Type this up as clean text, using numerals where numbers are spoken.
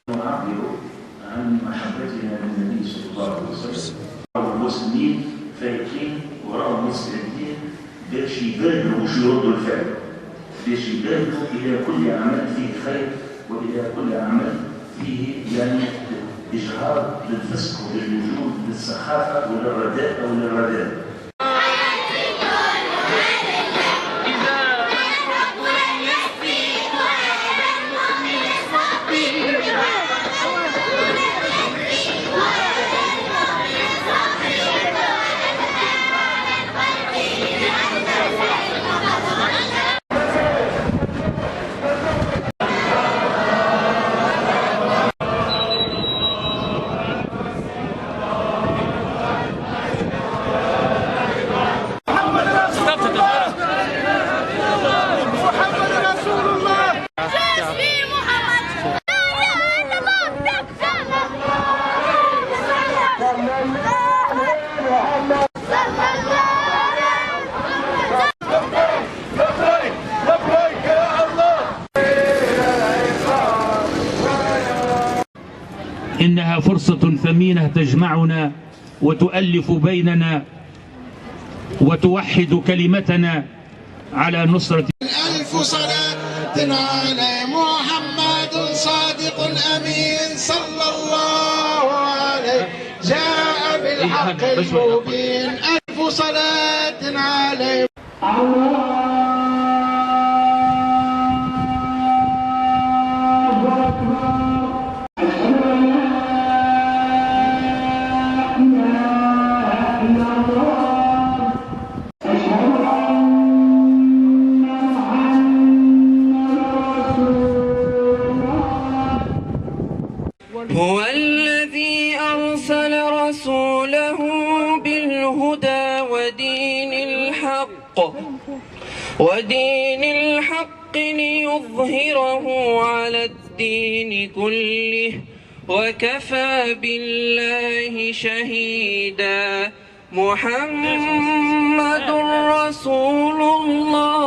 نعبر عن محبتنا للنبي صلى الله عليه وسلم. المسلمين فايقين وراهم مستعدين باش يبادروا مش يردوا الفعل، باش يبادروا الى كل عمل فيه خير والى كل عمل فيه يعني اجهاض للفسق وللوجود للسخافه وللرداء او للرداء. إنها فرصة ثمينة تجمعنا وتؤلف بيننا وتوحد كلمتنا على نصرة. ألف صلاة على محمد صادق الأمين صلى الله عليه جاء بالحق المبين. ألف صلاة عليه. هو الذي أرسل رسوله بالهدى ودين الحق ليظهره على الدين كله وكفى بالله شهيدا. محمد رسول الله